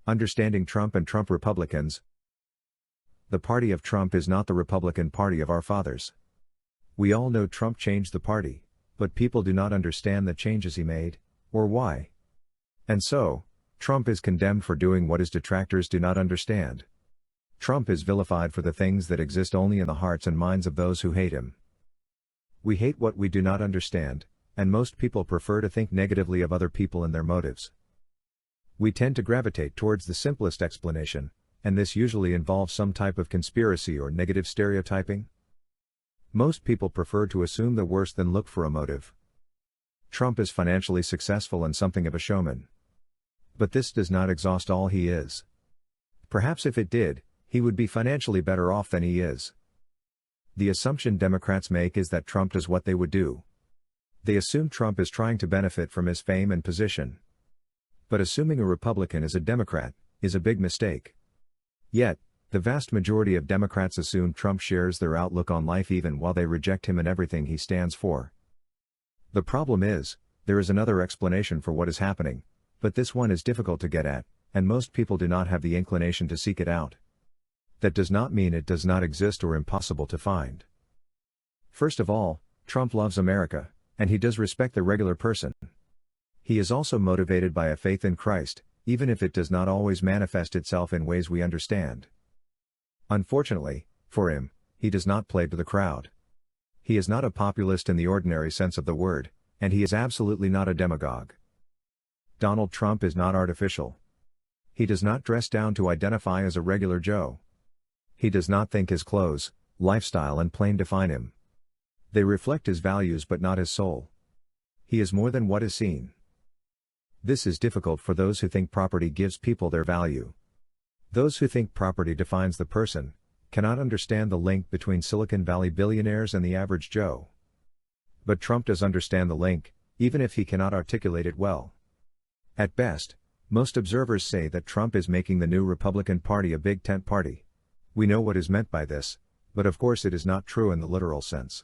Understanding Trump and Trump Republicans. The party of Trump is not the Republican Party of our fathers. We all know Trump changed the party, but people do not understand the changes he made, or why. And so, Trump is condemned for doing what his detractors do not understand. Trump is vilified for the things that exist only in the hearts and minds of those who hate him. We hate what we do not understand, and most people prefer to think negatively of other people and their motives. We tend to gravitate towards the simplest explanation, and this usually involves some type of conspiracy or negative stereotyping. Most people prefer to assume the worst than look for a motive. Trump is financially successful and something of a showman. But this does not exhaust all he is. Perhaps if it did, he would be financially better off than he is. The assumption Democrats make is that Trump does what they would do. They assume Trump is trying to benefit from his fame and position. But assuming a Republican is a Democrat is a big mistake. Yet, the vast majority of Democrats assume Trump shares their outlook on life even while they reject him and everything he stands for. The problem is, there is another explanation for what is happening, but this one is difficult to get at, and most people do not have the inclination to seek it out. That does not mean it does not exist or impossible to find. First of all, Trump loves America, and he does respect the regular person. He is also motivated by a faith in Christ, even if it does not always manifest itself in ways we understand. Unfortunately, for him, he does not play to the crowd. He is not a populist in the ordinary sense of the word, and he is absolutely not a demagogue. Donald Trump is not artificial. He does not dress down to identify as a regular Joe. He does not think his clothes, lifestyle and plane define him. They reflect his values but not his soul. He is more than what is seen. This is difficult for those who think property gives people their value. Those who think property defines the person cannot understand the link between Silicon Valley billionaires and the average Joe. But Trump does understand the link, even if he cannot articulate it well. At best, most observers say that Trump is making the new Republican Party a big tent party. We know what is meant by this, but of course it is not true in the literal sense.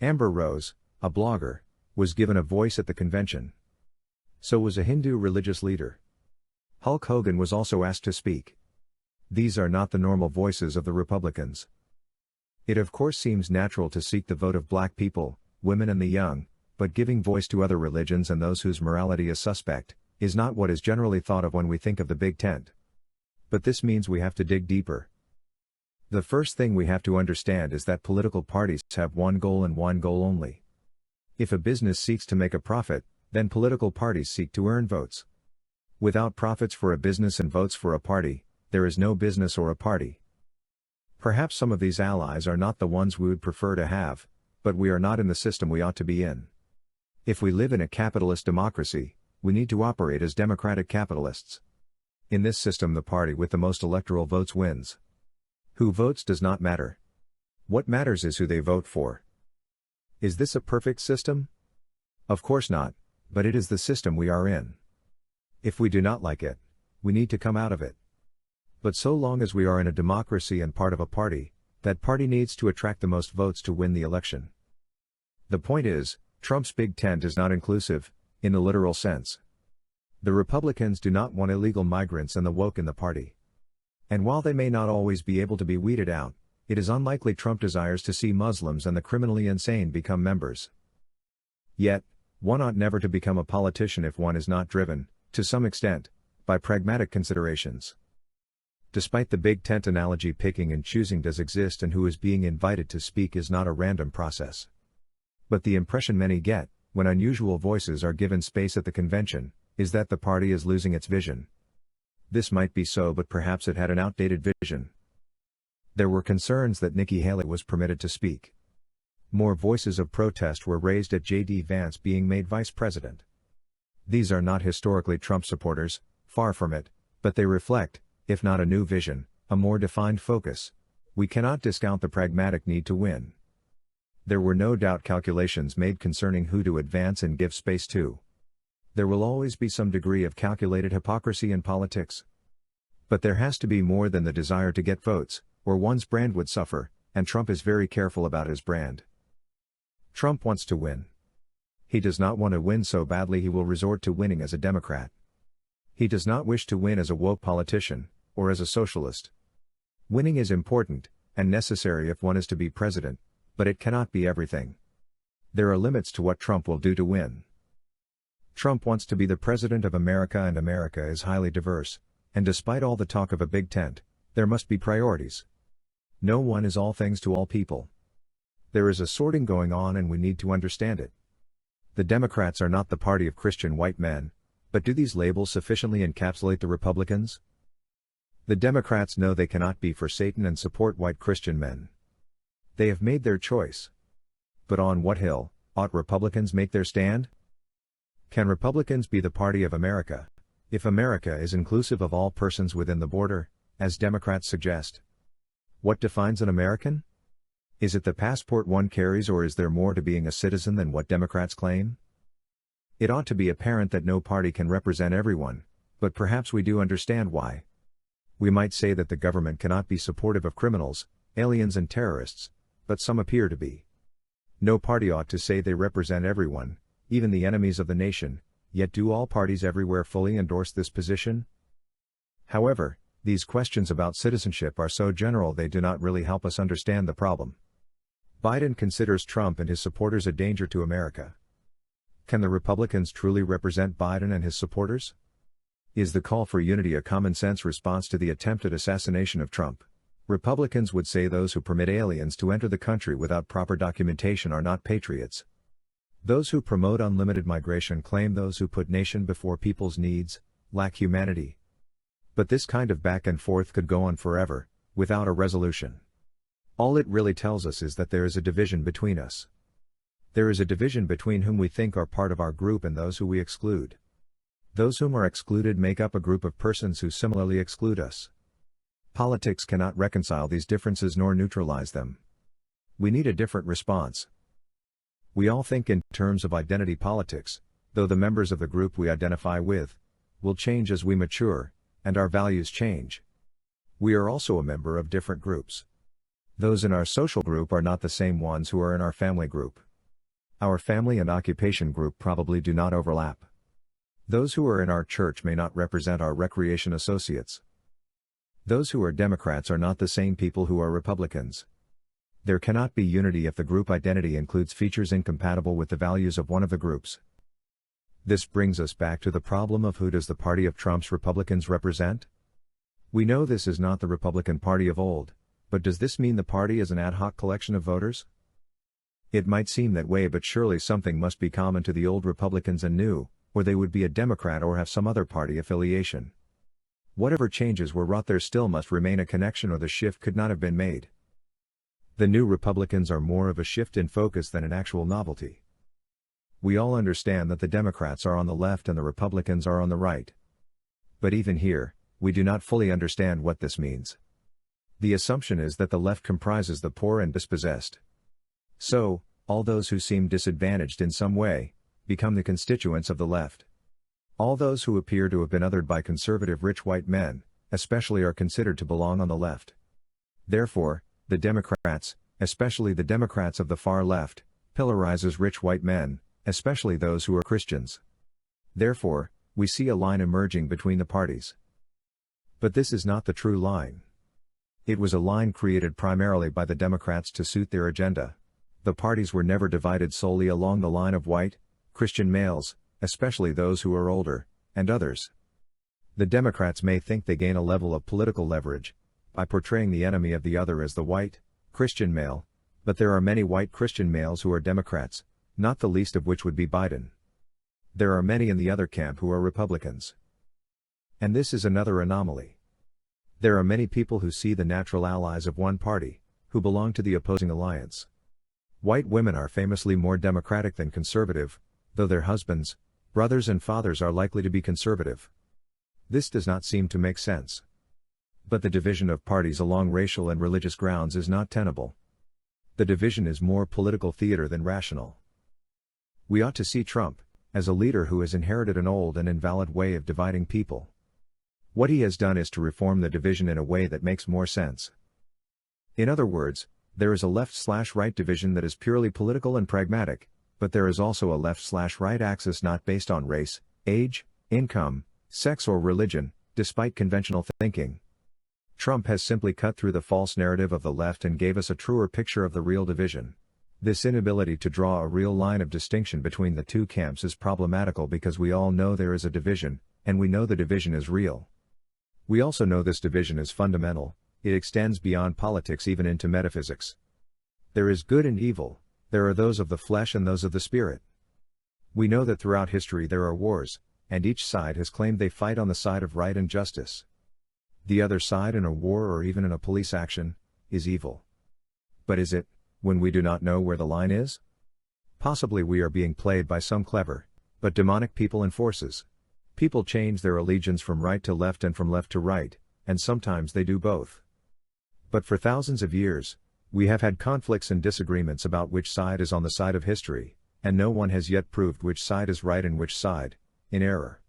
Amber Rose, a blogger, was given a voice at the convention. So was a Hindu religious leader. Hulk Hogan was also asked to speak. These are not the normal voices of the Republicans. It of course seems natural to seek the vote of black people, women and the young, but giving voice to other religions and those whose morality is suspect, is not what is generally thought of when we think of the big tent. But this means we have to dig deeper. The first thing we have to understand is that political parties have one goal and one goal only. If a business seeks to make a profit, then political parties seek to earn votes. Without profits for a business and votes for a party, there is no business or a party. Perhaps some of these allies are not the ones we would prefer to have, but we are not in the system we ought to be in. If we live in a capitalist democracy, we need to operate as democratic capitalists. In this system, the party with the most electoral votes wins. Who votes does not matter. What matters is who they vote for. Is this a perfect system? Of course not, but it is the system we are in. If we do not like it, we need to come out of it. But so long as we are in a democracy and part of a party, that party needs to attract the most votes to win the election. The point is, Trump's big tent is not inclusive, in the literal sense. The Republicans do not want illegal migrants and the woke in the party. And while they may not always be able to be weeded out, it is unlikely Trump desires to see Muslims and the criminally insane become members. Yet, one ought never to become a politician if one is not driven, to some extent, by pragmatic considerations. Despite the big tent analogy, picking and choosing does exist, and who is being invited to speak is not a random process. But the impression many get, when unusual voices are given space at the convention, is that the party is losing its vision. This might be so, but perhaps it had an outdated vision. There were concerns that Nikki Haley was permitted to speak. More voices of protest were raised at J.D. Vance being made vice president. These are not historically Trump supporters, far from it, but they reflect, if not a new vision, a more defined focus. We cannot discount the pragmatic need to win. There were no doubt calculations made concerning who to advance and give space to. There will always be some degree of calculated hypocrisy in politics. But there has to be more than the desire to get votes, or one's brand would suffer, and Trump is very careful about his brand. Trump wants to win. He does not want to win so badly he will resort to winning as a Democrat. He does not wish to win as a woke politician, or as a socialist. Winning is important, and necessary if one is to be president, but it cannot be everything. There are limits to what Trump will do to win. Trump wants to be the president of America, and America is highly diverse, and despite all the talk of a big tent, there must be priorities. No one is all things to all people. There is a sorting going on, and we need to understand it. The Democrats are not the party of Christian white men, but do these labels sufficiently encapsulate the Republicans? The Democrats know they cannot be for Satan and support white Christian men. They have made their choice. But on what hill ought Republicans make their stand? Can Republicans be the party of America, if America is inclusive of all persons within the border, as Democrats suggest? What defines an American? Is it the passport one carries, or is there more to being a citizen than what Democrats claim? It ought to be apparent that no party can represent everyone, but perhaps we do understand why. We might say that the government cannot be supportive of criminals, aliens and terrorists, but some appear to be. No party ought to say they represent everyone, even the enemies of the nation, yet do all parties everywhere fully endorse this position? However, these questions about citizenship are so general they do not really help us understand the problem. Biden considers Trump and his supporters a danger to America. Can the Republicans truly represent Biden and his supporters? Is the call for unity a common-sense response to the attempted assassination of Trump? Republicans would say those who permit aliens to enter the country without proper documentation are not patriots. Those who promote unlimited migration claim those who put nation before people's needs lack humanity. But this kind of back and forth could go on forever, without a resolution. All it really tells us is that there is a division between us. There is a division between whom we think are part of our group and those who we exclude. Those whom are excluded make up a group of persons who similarly exclude us. Politics cannot reconcile these differences nor neutralize them. We need a different response. We all think in terms of identity politics, though the members of the group we identify with will change as we mature, and our values change. We are also a member of different groups. Those in our social group are not the same ones who are in our family group. Our family and occupation group probably do not overlap. Those who are in our church may not represent our recreation associates. Those who are Democrats are not the same people who are Republicans. There cannot be unity if the group identity includes features incompatible with the values of one of the groups. This brings us back to the problem of who does the party of Trump's Republicans represent? We know this is not the Republican Party of old, but does this mean the party is an ad hoc collection of voters? It might seem that way, but surely something must be common to the old Republicans and new, or they would be a Democrat or have some other party affiliation. Whatever changes were wrought, there still must remain a connection, or the shift could not have been made. The new Republicans are more of a shift in focus than an actual novelty. We all understand that the Democrats are on the left and the Republicans are on the right. But even here, we do not fully understand what this means. The assumption is that the left comprises the poor and dispossessed. So, all those who seem disadvantaged in some way become the constituents of the left. All those who appear to have been othered by conservative rich white men, especially, are considered to belong on the left. Therefore, the Democrats, especially the Democrats of the far left, pillarizes rich white men, especially those who are Christians. Therefore, we see a line emerging between the parties. But this is not the true line. It was a line created primarily by the Democrats to suit their agenda. The parties were never divided solely along the line of white, Christian males, especially those who are older, and others. The Democrats may think they gain a level of political leverage by portraying the enemy of the other as the white, Christian male, but there are many white Christian males who are Democrats, not the least of which would be Biden. There are many in the other camp who are Republicans. And this is another anomaly. There are many people who see the natural allies of one party, who belong to the opposing alliance. White women are famously more Democratic than conservative, though their husbands, brothers and fathers are likely to be conservative. This does not seem to make sense. But the division of parties along racial and religious grounds is not tenable. The division is more political theater than rational. We ought to see Trump as a leader who has inherited an old and invalid way of dividing people. What he has done is to reform the division in a way that makes more sense. In other words, there is a left/right division that is purely political and pragmatic, but there is also a left/right axis not based on race, age, income, sex or religion, despite conventional thinking. Trump has simply cut through the false narrative of the left and gave us a truer picture of the real division. This inability to draw a real line of distinction between the two camps is problematical because we all know there is a division, and we know the division is real. We also know this division is fundamental, it extends beyond politics even into metaphysics. There is good and evil, there are those of the flesh and those of the spirit. We know that throughout history there are wars, and each side has claimed they fight on the side of right and justice. The other side in a war or even in a police action is evil. But is it, when we do not know where the line is? Possibly we are being played by some clever, but demonic people and forces. People change their allegiance from right to left and from left to right, and sometimes they do both. But for thousands of years, we have had conflicts and disagreements about which side is on the side of history, and no one has yet proved which side is right and which side, in error.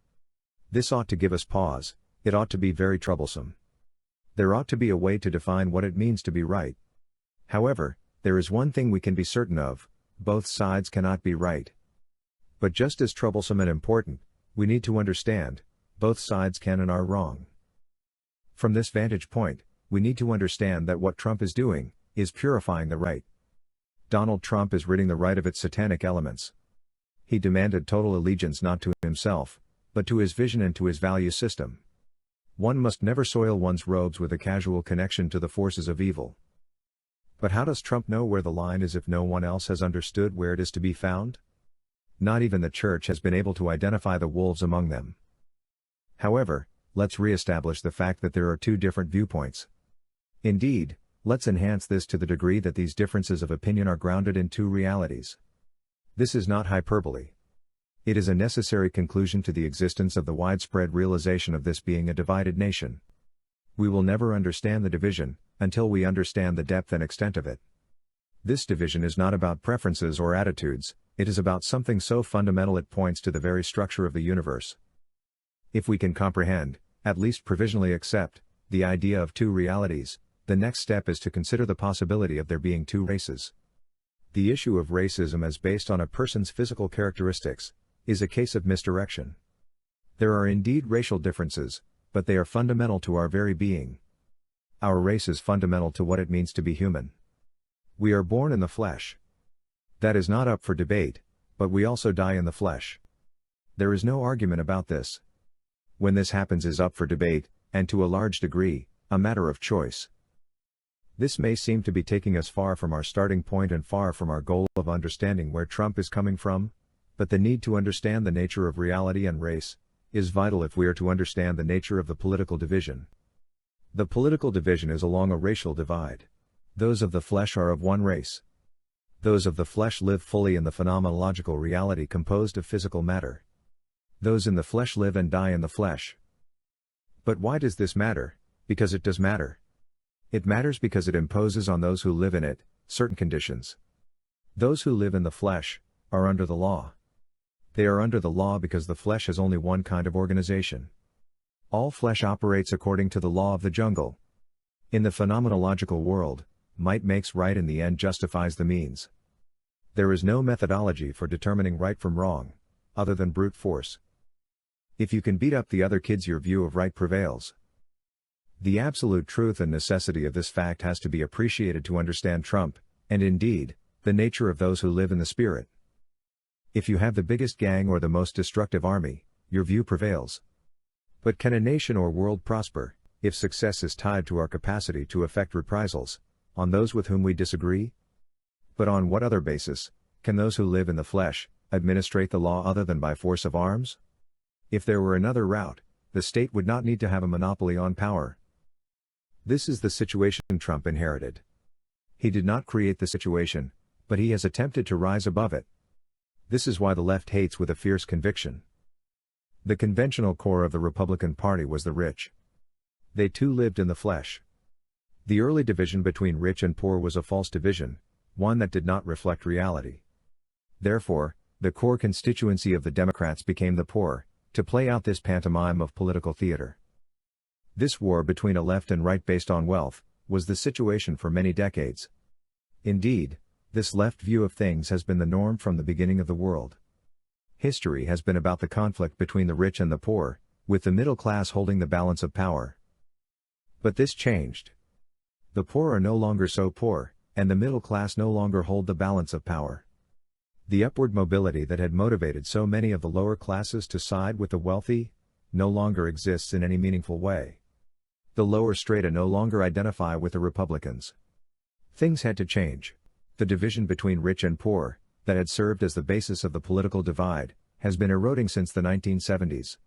This ought to give us pause, it ought to be very troublesome. There ought to be a way to define what it means to be right. However, there is one thing we can be certain of, both sides cannot be right. But just as troublesome and important, we need to understand, both sides can and are wrong. From this vantage point, we need to understand that what Trump is doing, is purifying the right. Donald Trump is ridding the right of its satanic elements. He demanded total allegiance not to himself, but to his vision and to his value system. One must never soil one's robes with a casual connection to the forces of evil. But how does Trump know where the line is if no one else has understood where it is to be found? Not even the church has been able to identify the wolves among them. However, let's re-establish the fact that there are two different viewpoints. Indeed, let's enhance this to the degree that these differences of opinion are grounded in two realities. This is not hyperbole. It is a necessary conclusion to the existence of the widespread realization of this being a divided nation. We will never understand the division, until we understand the depth and extent of it. This division is not about preferences or attitudes, it is about something so fundamental it points to the very structure of the universe. If we can comprehend, at least provisionally accept, the idea of two realities, the next step is to consider the possibility of there being two races. The issue of racism as based on a person's physical characteristics, is a case of misdirection. There are indeed racial differences, but they are fundamental to our very being. Our race is fundamental to what it means to be human. We are born in the flesh. That is not up for debate, but we also die in the flesh. There is no argument about this. When this happens is up for debate, and to a large degree, a matter of choice. This may seem to be taking us far from our starting point and far from our goal of understanding where Trump is coming from, but the need to understand the nature of reality and race, is vital if we are to understand the nature of the political division. The political division is along a racial divide. Those of the flesh are of one race. Those of the flesh live fully in the phenomenological reality composed of physical matter. Those in the flesh live and die in the flesh. But why does this matter? Because it does matter. It matters because it imposes on those who live in it, certain conditions. Those who live in the flesh, are under the law. They are under the law because the flesh has only one kind of organization. All flesh operates according to the law of the jungle. In the phenomenological world, might makes right and the end justifies the means. There is no methodology for determining right from wrong, other than brute force. If you can beat up the other kids, your view of right prevails. The absolute truth and necessity of this fact has to be appreciated to understand Trump, and indeed, the nature of those who live in the spirit. If you have the biggest gang or the most destructive army, your view prevails. But can a nation or world prosper, if success is tied to our capacity to effect reprisals, on those with whom we disagree? But on what other basis, can those who live in the flesh, administrate the law other than by force of arms? If there were another route, the state would not need to have a monopoly on power. This is the situation Trump inherited. He did not create the situation, but he has attempted to rise above it. This is why the left hates with a fierce conviction. The conventional core of the Republican Party was the rich. They too lived in the flesh. The early division between rich and poor was a false division, one that did not reflect reality. Therefore, the core constituency of the Democrats became the poor, to play out this pantomime of political theater. This war between a left and right based on wealth, was the situation for many decades. Indeed, this left view of things has been the norm from the beginning of the world. History has been about the conflict between the rich and the poor, with the middle class holding the balance of power. But this changed. The poor are no longer so poor, and the middle class no longer hold the balance of power. The upward mobility that had motivated so many of the lower classes to side with the wealthy no longer exists in any meaningful way. The lower strata no longer identify with the Republicans. Things had to change. The division between rich and poor, that had served as the basis of the political divide, has been eroding since the 1970s.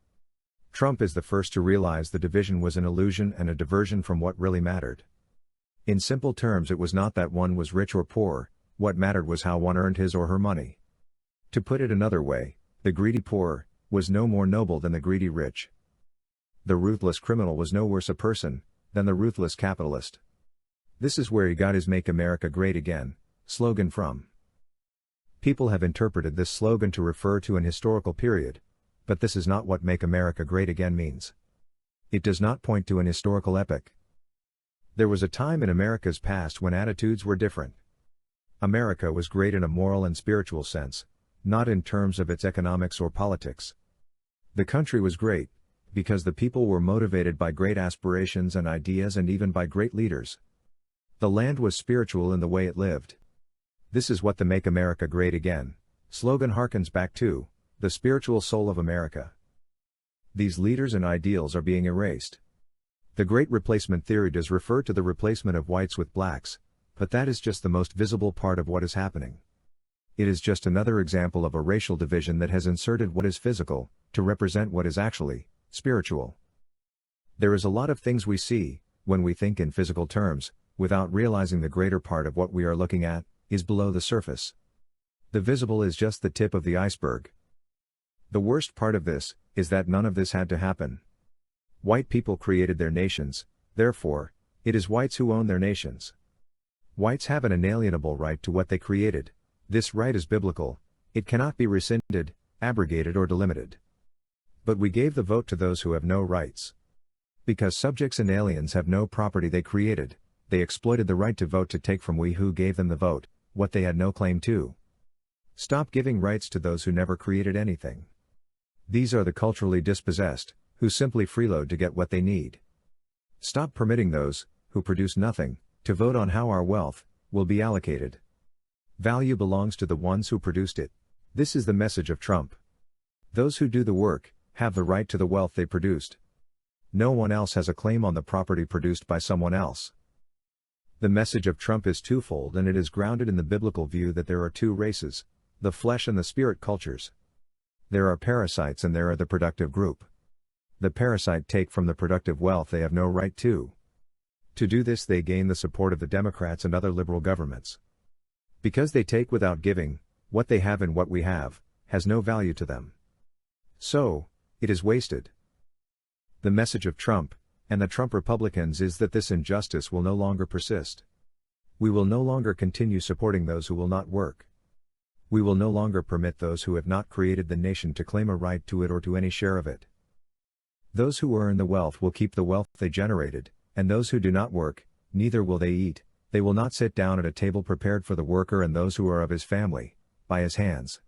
Trump is the first to realize the division was an illusion and a diversion from what really mattered. In simple terms, it was not that one was rich or poor, what mattered was how one earned his or her money. To put it another way, the greedy poor was no more noble than the greedy rich. The ruthless criminal was no worse a person than the ruthless capitalist. This is where he got his "Make America Great Again" slogan from. People have interpreted this slogan to refer to an historical period, but this is not what "Make America Great Again" means. It does not point to an historical epoch. There was a time in America's past when attitudes were different. America was great in a moral and spiritual sense, not in terms of its economics or politics. The country was great because the people were motivated by great aspirations and ideas and even by great leaders. The land was spiritual in the way it lived. This is what the "Make America Great Again" slogan harkens back to, the spiritual soul of America. These leaders and ideals are being erased. The Great Replacement theory does refer to the replacement of whites with blacks, but that is just the most visible part of what is happening. It is just another example of a racial division that has inserted what is physical to represent what is actually spiritual. There is a lot of things we see, when we think in physical terms, without realizing the greater part of what we are looking at is below the surface. The visible is just the tip of the iceberg. The worst part of this is that none of this had to happen. White people created their nations, therefore, it is whites who own their nations. Whites have an inalienable right to what they created. This right is biblical, it cannot be rescinded, abrogated or delimited. But we gave the vote to those who have no rights. Because subjects and aliens have no property they created, they exploited the right to vote to take from we who gave them the vote, what they had no claim to. Stop giving rights to those who never created anything. These are the culturally dispossessed, who simply freeload to get what they need. Stop permitting those, who produce nothing, to vote on how our wealth will be allocated. Value belongs to the ones who produced it. This is the message of Trump. Those who do the work have the right to the wealth they produced. No one else has a claim on the property produced by someone else. The message of Trump is twofold, and it is grounded in the biblical view that there are two races, the flesh and the spirit cultures. There are parasites and there are the productive group. The parasite take from the productive wealth they have no right to. To do this they gain the support of the Democrats and other liberal governments. Because they take without giving, what they have and what we have, has no value to them. So, it is wasted. The message of Trump, and the Trump Republicans is that this injustice will no longer persist. We will no longer continue supporting those who will not work. We will no longer permit those who have not created the nation to claim a right to it or to any share of it. Those who earn the wealth will keep the wealth they generated, and those who do not work, neither will they eat. They will not sit down at a table prepared for the worker and those who are of his family, by his hands.